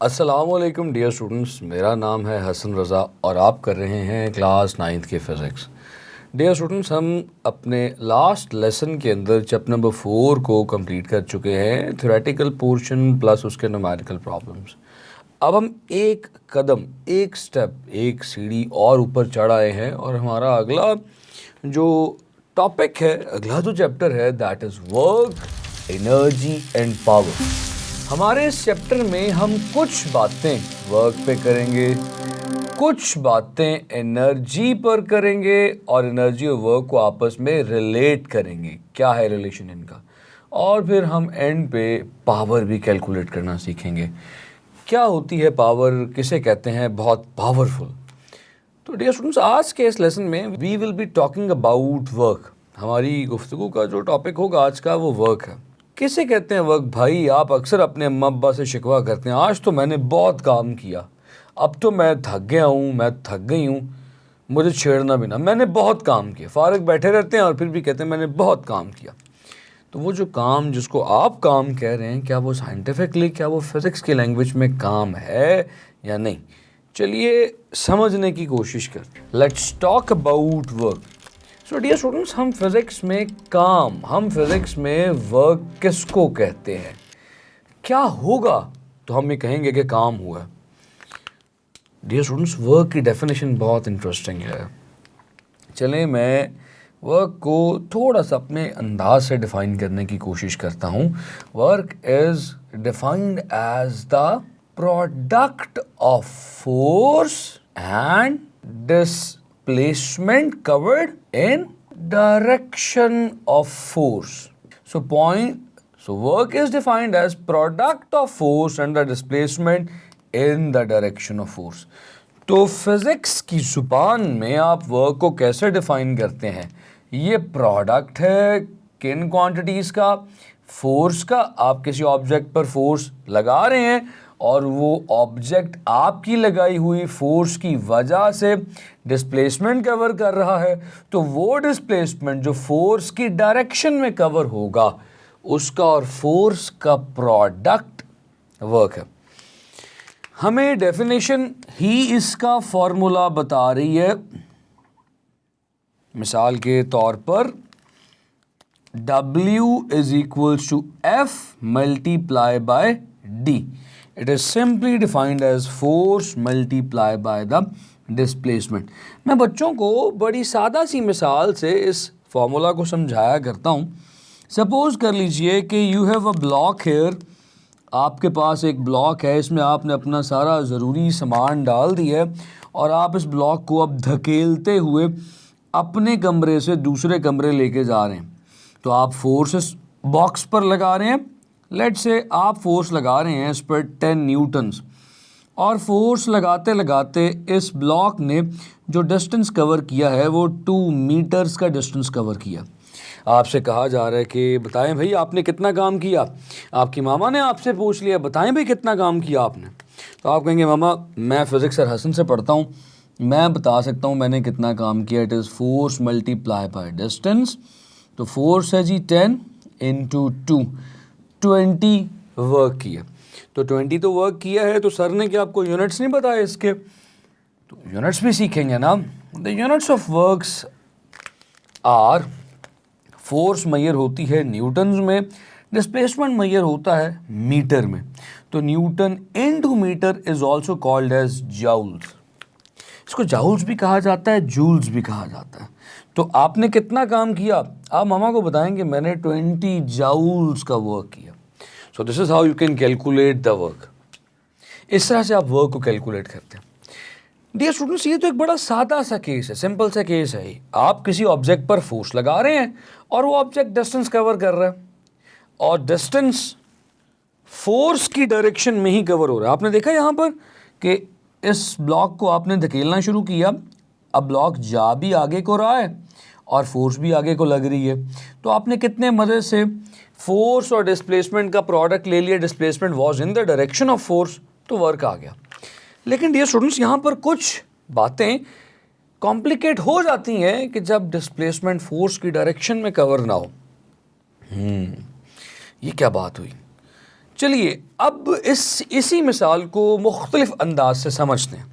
अस्सलामुअलैकुम dear students, मेरा नाम है हसन रज़ा और आप कर रहे हैं क्लास 9th की फ़िज़िक्स। डियर स्टूडेंट्स, हम अपने लास्ट लेसन के अंदर चैप्टर नंबर 4 को कंप्लीट कर चुके हैं, थ्योरेटिकल पोर्शन प्लस उसके न्यूमेरिकल प्रॉब्लम्स। अब हम एक कदम, एक स्टेप, एक सीढ़ी और ऊपर चढ़ आए हैं और हमारा अगला जो टॉपिक है, अगला जो चैप्टर है, that is work, energy and power. हमारे इस चैप्टर में हम कुछ बातें वर्क पे करेंगे, कुछ बातें एनर्जी पर करेंगे और एनर्जी और वर्क को आपस में रिलेट करेंगे, क्या है रिलेशन इनका, और फिर हम एंड पे पावर भी कैलकुलेट करना सीखेंगे। क्या होती है पावर, किसे कहते हैं बहुत पावरफुल। तो डियर स्टूडेंट्स, आज के इस लेसन में we will be talking about work. हमारी गुफ्तगू का जो टॉपिक होगा आज का वो वर्क है। किसे कहते हैं वर्क? भाई, आप अक्सर अपने अम्मा अब्बा से शिकवा करते हैं, आज तो मैंने बहुत काम किया, अब तो मैं थक गया हूँ, मैं थक गई हूँ, मुझे छेड़ना भी ना, मैंने बहुत काम किया। फारग बैठे रहते हैं और फिर भी कहते हैं मैंने बहुत काम किया। तो वो जो काम, जिसको आप काम कह रहे हैं, क्या वो साइंटिफिकली, क्या वो फिज़िक्स की लैंग्वेज में काम है या नहीं? चलिए समझने की कोशिश करते हैं। Let's talk about work. So dear students, हम फिज़िक्स में वर्क किसको कहते हैं? क्या होगा तो हम ये कहेंगे कि काम हुआ। डियर स्टूडेंट्स, वर्क की डेफिनेशन बहुत इंटरेस्टिंग है। चलें, मैं वर्क को थोड़ा सा अपने अंदाज से डिफ़ाइन करने की कोशिश करता हूँ। Work is defined as the product of force and displacement covered in direction of force. So work is defined as product of force and the displacement in the direction of force. तो physics की जुबान में आप work को कैसे define करते हैं? ये प्रोडक्ट है किन क्वांटिटीज़ का? फोर्स का। आप किसी ऑब्जेक्ट पर फोर्स लगा रहे हैं और वो ऑब्जेक्ट आपकी लगाई हुई फोर्स की वजह से डिस्प्लेसमेंट कवर कर रहा है, तो वो डिस्प्लेसमेंट जो फोर्स की डायरेक्शन में कवर होगा, उसका और फोर्स का प्रोडक्ट वर्क है। हमें डेफिनेशन ही इसका फॉर्मूला बता रही है। मिसाल के तौर पर W is equals to F multiplied by D. It is simply defined as force multiplied by the displacement. मैं बच्चों को बड़ी सादा सी मिसाल से इस फॉर्मूला को समझाया करता हूँ। सपोज कर लीजिए कि you have a block here. आपके पास एक ब्लॉक है, इसमें आपने अपना सारा ज़रूरी सामान डाल दिया है और आप इस ब्लॉक को अब धकेलते हुए अपने कमरे से दूसरे कमरे लेके जा रहे हैं। तो आप फोर्स इस बॉक्स पर लगा रहे हैं। लेट्स से आप फोर्स लगा रहे हैं इस पर 10 न्यूटन्स, और फोर्स लगाते लगाते इस ब्लॉक ने जो डिस्टेंस कवर किया है वो 2 मीटर्स का डिस्टेंस कवर किया। आपसे कहा जा रहा है कि बताएं भाई आपने कितना काम किया। आपकी मामा ने आपसे पूछ लिया, बताएं भाई कितना काम किया आपने। तो आप कहेंगे मामा, मैं फिज़िक्स सर हसन से पढ़ता हूँ, मैं बता सकता हूँ मैंने कितना काम किया। It is force multiply by distance. तो फोर्स है जी 10 इंटू 2, 20 वर्क किया। तो 20 तो वर्क किया है, तो सर ने क्या आपको यूनिट्स नहीं बताए इसके? तो यूनिट्स भी सीखेंगे ना। The units of works are, force मैयर होती है न्यूटन्स में, डिस्प्लेसमेंट मैयर होता है मीटर में। तो newton into metre is also called as joules. इसको जाउल्स भी कहा जाता है, जूल्स भी कहा जाता है। तो आपने कितना काम किया? आप मामा को बताएंगे मैंने 20 जाउल्स का वर्क किया। So this is how you can calculate the work. इस तरह से आप वर्क को कैलकुलेट करते हैं। डियर स्टूडेंट्स, ये तो एक बड़ा सादा सा केस है, सिंपल सा केस है। आप किसी ऑब्जेक्ट पर फोर्स लगा रहे हैं और वो ऑब्जेक्ट डिस्टेंस कवर कर रहा है, और डिस्टेंस फोर्स की डायरेक्शन में ही कवर हो रहा है। आपने देखा यहाँ पर कि इस ब्लॉक को आपने धकेलना शुरू किया, अब ब्लॉक जा भी आगे को रहा है और फोर्स भी आगे को लग रही है। तो आपने कितने मज़े से फोर्स और डिस्प्लेसमेंट का प्रोडक्ट ले लिया। Displacement was in the direction of force, तो वर्क आ गया। लेकिन डियर स्टूडेंट्स, यहाँ पर कुछ बातें कॉम्प्लिकेट हो जाती हैं कि जब डिस्प्लेसमेंट फोर्स की डायरेक्शन में कवर ना हो। ये क्या बात हुई? चलिए अब इसी मिसाल को मुख्तलिफ अंदाज से समझते हैं।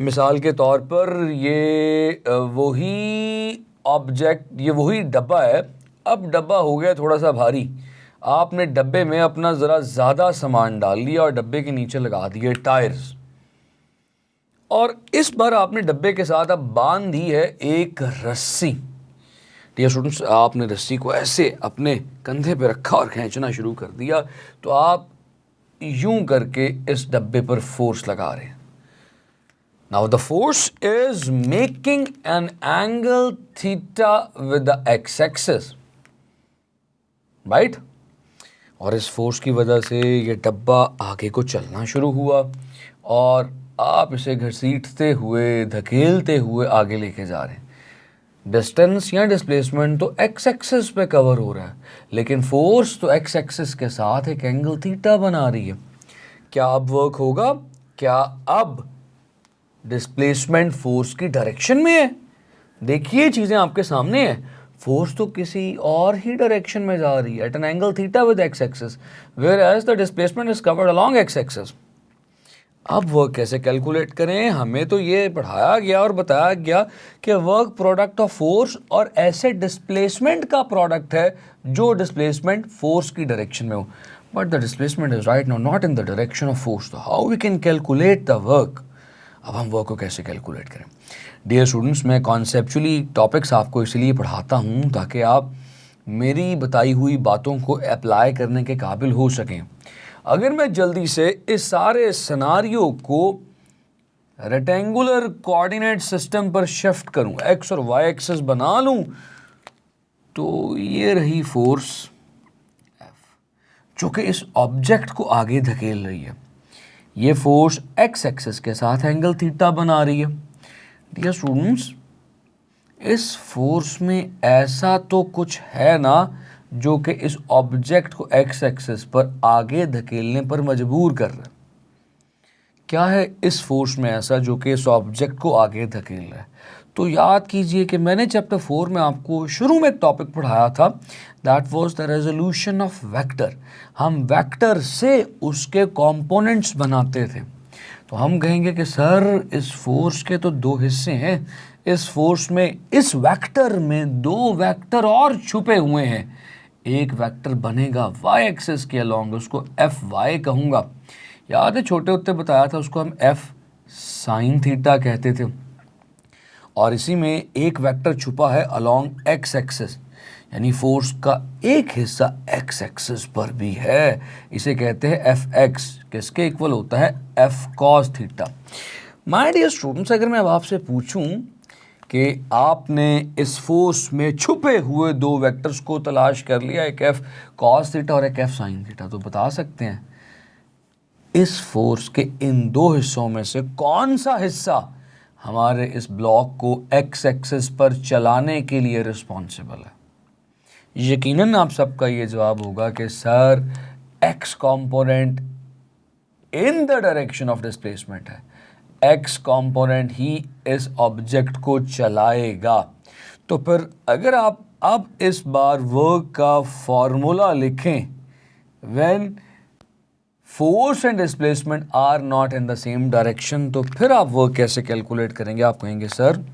मिसाल के तौर पर ये वही ऑब्जेक्ट, ये वही डब्बा है। अब डब्बा हो गया थोड़ा सा भारी, आपने डब्बे में अपना ज़रा ज़्यादा सामान डाल लिया और डब्बे के नीचे लगा दिए टायर्स, और इस बार आपने डब्बे के साथ अब बांध दी है एक रस्सी। डियर स्टूडेंट्स, आपने रस्सी को ऐसे अपने कंधे पे रखा और खींचना शुरू कर दिया, तो आप यूं करके इस डब्बे पर फोर्स लगा रहे हैं। Now the force is making an angle theta with the x axis, right. और इस फोर्स की वजह से ये डब्बा आगे को चलना शुरू हुआ और आप इसे घसीटते हुए, धकेलते हुए आगे लेके जा रहे हैं। डिस्टेंस या डिस्प्लेसमेंट तो एक्स एक्सिस पे कवर हो रहा है, लेकिन फोर्स तो एक्स एक्सिस के साथ एक एंगल थीटा बना रही है। क्या अब वर्क होगा? क्या अब डिस्प्लेसमेंट फोर्स की डायरेक्शन में है? देखिए चीज़ें आपके सामने है। फोर्स तो किसी और ही डायरेक्शन में जा रही है at an angle theta with X axis, whereas the displacement is covered along X axis. अब वर्क कैसे कैलकुलेट करें? हमें तो ये पढ़ाया गया और बताया गया कि वर्क प्रोडक्ट ऑफ फोर्स और ऐसे डिस्प्लेसमेंट का प्रोडक्ट है जो डिस्प्लेसमेंट फोर्स की डायरेक्शन में हो, but the displacement is right now not in the direction of force, तो how we can calculate the work? अब हम वर्क को कैसे कैलकुलेट करें? डियर स्टूडेंट्स, मैं कॉन्सेप्चुअली टॉपिक्स आपको इसलिए पढ़ाता हूँ ताकि आप मेरी बताई हुई बातों को अप्लाई करने के काबिल हो सकें। अगर मैं जल्दी से इस सारे सिनारियो को रेक्टेंगुलर कोऑर्डिनेट सिस्टम पर शिफ्ट करूं, एक्स और वाई एक्सिस बना लूं, तो ये रही फोर्स F, जो कि इस ऑब्जेक्ट को आगे धकेल रही है। ये फोर्स एक्स एक्सिस के साथ एंगल थीटा बना रही है। डियर स्टूडेंट्स, इस फोर्स में ऐसा तो कुछ है ना जो कि इस ऑब्जेक्ट को एक्स एक्सिस पर आगे धकेलने पर मजबूर कर रहा है? क्या है इस फोर्स में ऐसा जो कि इस ऑब्जेक्ट को आगे धकेल रहा है? तो याद कीजिए कि मैंने चैप्टर 4 में आपको शुरू में एक टॉपिक पढ़ाया था, that was the resolution of vector. हम वेक्टर से उसके कंपोनेंट्स बनाते थे। तो हम कहेंगे कि सर इस फोर्स के तो दो हिस्से हैं, इस फोर्स में, इस वेक्टर में दो वेक्टर और छुपे हुए हैं। एक वेक्टर बनेगा y एक्सिस के अलोंग, उसको एफ वाई कहूँगा। याद है छोटे होते बताया था, उसको हम एफ साइन थीटा कहते थे। और इसी में एक वेक्टर छुपा है अलोंग एक्स एक्सिस, यानी फोर्स का एक हिस्सा एक्स एक्सिस पर भी है, इसे कहते हैं एफ एक्स, किसके इक्वल होता है F cos theta. My dear students, अगर मैं अब आपसे पूछूं कि आपने इस फोर्स में छुपे हुए दो वेक्टर्स को तलाश कर लिया, एक एफ कॉस थीटा और एक एफ साइन थीटा, तो बता सकते हैं इस फोर्स के इन दो हिस्सों में से कौन सा हिस्सा हमारे इस ब्लॉक को एक्स एक्सिस पर चलाने के लिए रिस्पॉन्सिबल है? यकीनन आप सबका ये जवाब होगा कि sir x component in the direction of displacement है, एक्स कंपोनेंट ही इस ऑब्जेक्ट को चलाएगा। तो फिर अगर आप अब इस बार वर्क का फॉर्मूला लिखें, when force and displacement are not in the same direction, तो फिर आप वर्क कैसे कैलकुलेट करेंगे? आप कहेंगे सर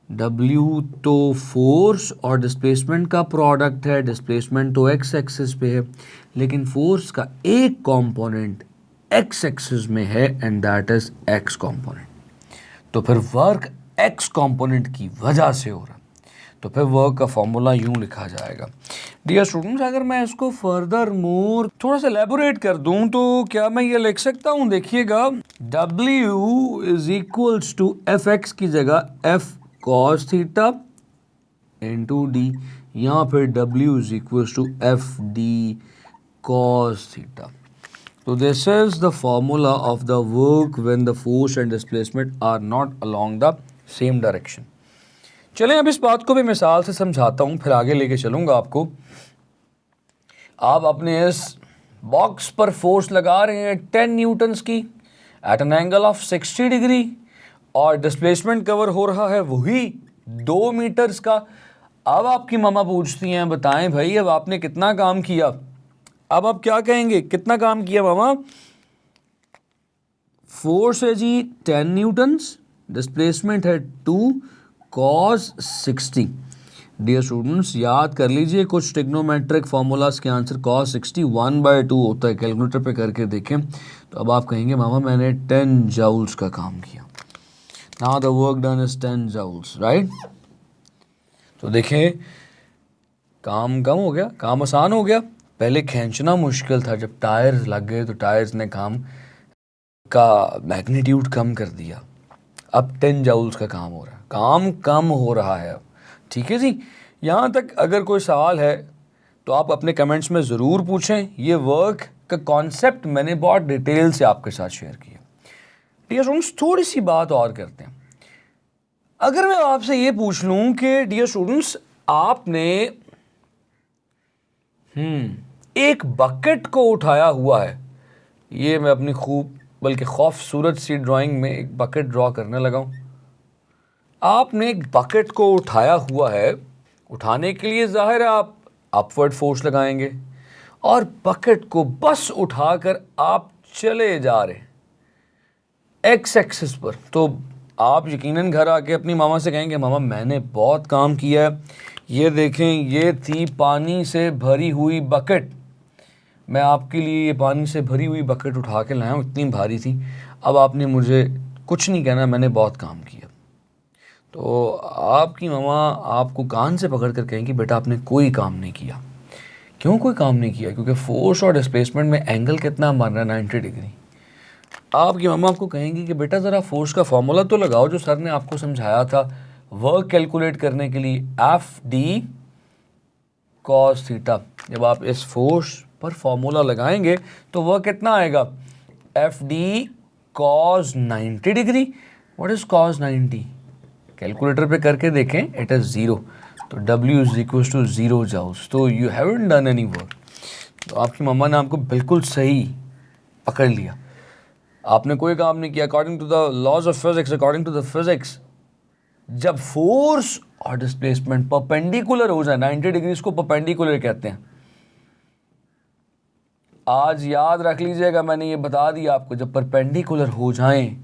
W तो फोर्स और डिस्प्लेसमेंट का प्रोडक्ट है, डिस्प्लेसमेंट तो एक्स एक्सिस पे है, लेकिन फोर्स का एक कंपोनेंट एक्स एक्सिस में है and that is x component. तो फिर वर्क एक्स कंपोनेंट की वजह से हो रहा है, तो फिर वर्क का फॉर्मूला यूं लिखा जाएगा। डियर स्टूडेंट्स, अगर मैं इसको फर्दर मोर थोड़ा सा एलैबोरेट कर दूं तो क्या मैं ये लिख सकता हूं? देखिएगा, W is equals to F X की जगह F cos theta into D, या फिर W is equals to F D cos theta. So this is the formula of the work when the force and displacement are not along the same direction. चलें अब इस बात को भी मिसाल से समझाता हूँ, फिर आगे लेके चलूँगा आपको। आप अपने इस बॉक्स पर फोर्स लगा रहे हैं 10 न्यूटन्स की at an angle of 60 degree, और डिस्प्लेसमेंट कवर हो रहा है वही 2 मीटर्स का। अब आपकी मामा पूछती हैं, बताएं भाई अब आपने कितना काम किया? अब आप क्या कहेंगे, कितना काम किया मामा? फोर्स है जी 10 न्यूटन्स, डिस्प्लेसमेंट है 2 cos 60। डियर स्टूडेंट्स याद कर लीजिए कुछ ट्रिग्नोमेट्रिक फॉर्मूलाज के आंसर cos 60 1/2 होता है। कैलकुलेटर पे करके देखें तो अब आप कहेंगे मामा मैंने 10 जूल्स का काम किया। Now the work done is 10 joules, right? तो देखें काम कम हो गया, काम आसान हो गया। पहले खींचना मुश्किल था, जब टायर्स लग गए तो टायर्स ने काम का मैग्नीट्यूड कम कर दिया। अब 10 जूल्स का काम हो रहा है, काम कम हो रहा है अब। ठीक है जी, यहाँ तक अगर कोई सवाल है तो आप अपने कमेंट्स में ज़रूर पूछें। ये वर्क का कॉन्सेप्ट मैंने बहुत डिटेल से आपके साथ शेयर किया। डियर स्टूडेंट्स थोड़ी सी बात और करते हैं। अगर मैं आपसे ये पूछ लूँ कि डियर स्टूडेंट्स आपने एक बकेट को उठाया हुआ है, ये मैं अपनी खूब बल्कि खूबसूरत सी ड्राइंग में एक बकेट ड्रॉ करने लगा हूँ। आपने एक बकेट को उठाया हुआ है, उठाने के लिए जाहिर है आप अपवर्ड फोर्स लगाएंगे और बकेट को बस उठाकर आप चले जा रहे हैं एक्स एक्सिस पर। तो आप यकीनन घर आके अपनी मामा से कहेंगे मामा मैंने बहुत काम किया है, ये देखें ये थी पानी से भरी हुई बकेट, मैं आपके लिए ये पानी से भरी हुई बकेट उठा के लाया हूँ, इतनी भारी थी। अब आपने मुझे कुछ नहीं कहना, मैंने बहुत काम किया। तो आपकी मामा आपको कान से पकड़ कर कहेंगी बेटा आपने कोई काम नहीं किया। क्यों कोई काम नहीं किया? क्योंकि फोर्स और डिस्प्लेसमेंट में एंगल कितना बन रहा है 90 डिग्री। आपकी मामा आपको कहेंगी कि बेटा ज़रा फोर्स का फॉर्मूला तो लगाओ जो सर ने आपको समझाया था वर्क कैलकुलेट करने के लिए, FD cos थीटा। जब आप इस फोर्स पर फॉर्मूला लगाएंगे तो वह कितना आएगा? FD cos 90 degree. What is cos 90? Calculator पे करके देखें, इट इज़ 0। तो W is equal to 0 joules. तो you haven't done any work. तो आपकी मम्मा ने आपको बिल्कुल सही पकड़ लिया, आपने कोई काम नहीं किया। According to the laws of physics, according to the physics, जब फोर्स और डिस्प्लेसमेंट परपेंडिकुलर हो जाए 90 डिग्री, इसको परपेंडिकुलर कहते हैं। आज याद रख लीजिएगा, मैंने ये बता दिया आपको, जब परपेंडिकुलर हो जाएं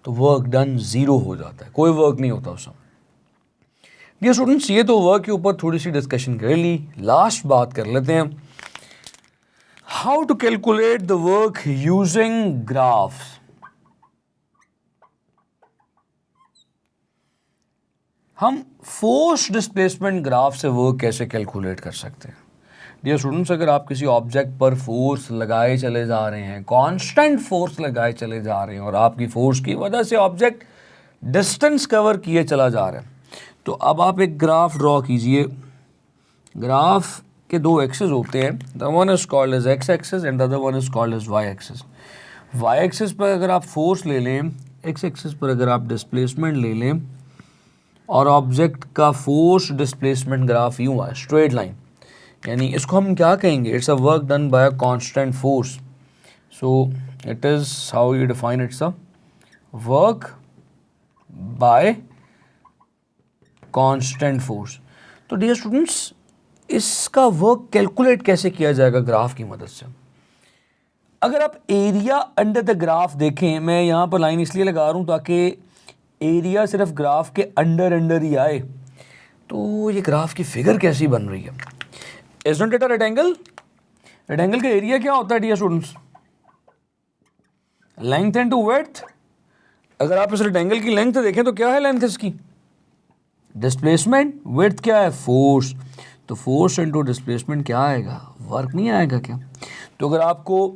तो वर्क डन 0 हो जाता है, कोई वर्क नहीं होता उस समय। डियर स्टूडेंट्स ये तो वर्क के ऊपर थोड़ी सी डिस्कशन कर ली, लास्ट बात कर लेते हैं how to calculate the work using graphs. हम फोर्स डिस्प्लेसमेंट ग्राफ से वर्क कैसे कैलकुलेट कर सकते हैं? डियर स्टूडेंट्स अगर आप किसी ऑब्जेक्ट पर फोर्स लगाए चले जा रहे हैं, कांस्टेंट फोर्स लगाए चले जा रहे हैं और आपकी फोर्स की वजह से ऑब्जेक्ट डिस्टेंस कवर किए चला जा रहा है, तो अब आप एक ग्राफ ड्रॉ कीजिए। ग्राफ के दो एक्सेस होते हैं, the one is called as X axis and the other one is called as Y axis. Y axis पर अगर आप फोर्स ले लें, एक्स एक्सिस पर अगर आप डिस्प्लेसमेंट ले लें और ऑब्जेक्ट का फोर्स डिस्प्लेसमेंट ग्राफ यूँ है स्ट्रेट लाइन, यानी इसको हम क्या कहेंगे? It's a work done by a constant force. So it is how you define it's a work by constant force. तो डियर स्टूडेंट्स इसका वर्क कैलकुलेट कैसे किया जाएगा ग्राफ की मदद से? अगर आप एरिया अंडर द ग्राफ देखें, मैं यहाँ पर लाइन इसलिए लगा रहा हूँ ताकि एरिया सिर्फ ग्राफ के अंडर ही आए। तो ये ग्राफ की फिगर कैसी बन रही है? Isn't it a rectangle? Rectangle का एरिया क्या होता है dear students? Length into width. अगर आप इस रेक्टेंगल की लेंथ देखें तो क्या है लेंथ इसकी? डिस्प्लेसमेंट। विड्थ क्या है? फोर्स। तो फोर्स इनटू डिस्प्लेसमेंट क्या आएगा? वर्क नहीं आएगा क्या? तो अगर आपको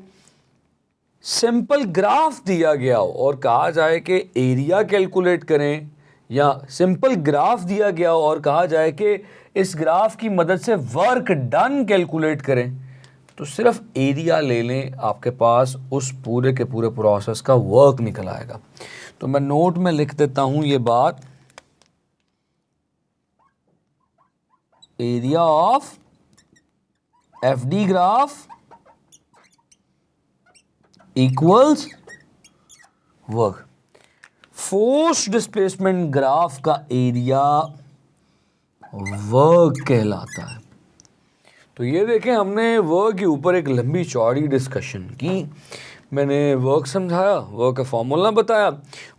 सिंपल ग्राफ दिया गया हो और कहा जाए कि एरिया कैलकुलेट करें, या सिंपल ग्राफ दिया गया हो और कहा जाए कि इस ग्राफ की मदद से वर्क डन कैलकुलेट करें, तो सिर्फ एरिया ले लें, आपके पास उस पूरे के पूरे प्रोसेस का वर्क निकल आएगा। तो मैं नोट में लिख देता हूं ये बात, area of FD graph equals work. Force displacement graph का एरिया वर्क कहलाता है। तो ये देखें, हमने वर्क के ऊपर एक लंबी चौड़ी डिस्कशन की। मैंने वर्क समझाया, वर्क का फार्मूला बताया,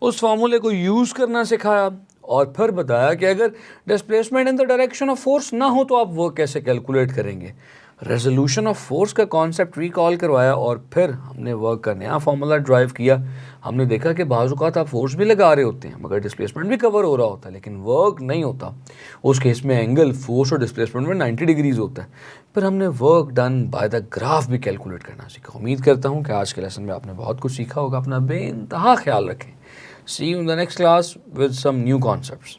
उस फार्मूले को यूज़ करना सिखाया और फिर बताया कि अगर displacement in the direction of force ना हो तो आप वर्क कैसे कैलकुलेट करेंगे। रेजोल्यूशन ऑफ फोर्स का कॉन्सेप्ट रिकॉल करवाया और फिर हमने वर्क का नया फार्मूला ड्राइव किया। हमने देखा कि बाज़ औक़ात आप फोर्स भी लगा रहे होते हैं मगर डिस्प्लेसमेंट भी कवर हो रहा होता है लेकिन वर्क नहीं होता। उस केस में एंगल फोर्स और डिस्प्लेसमेंट में 90 डिग्रीज होता है। फिर हमने work done by the graph भी कैलकुलेट करना सीखा। उम्मीद करता हूँ कि आज के लेसन में आपने बहुत कुछ सीखा होगा। अपना बेइंतहा ख्याल रखें। See you in the next class with some new concepts.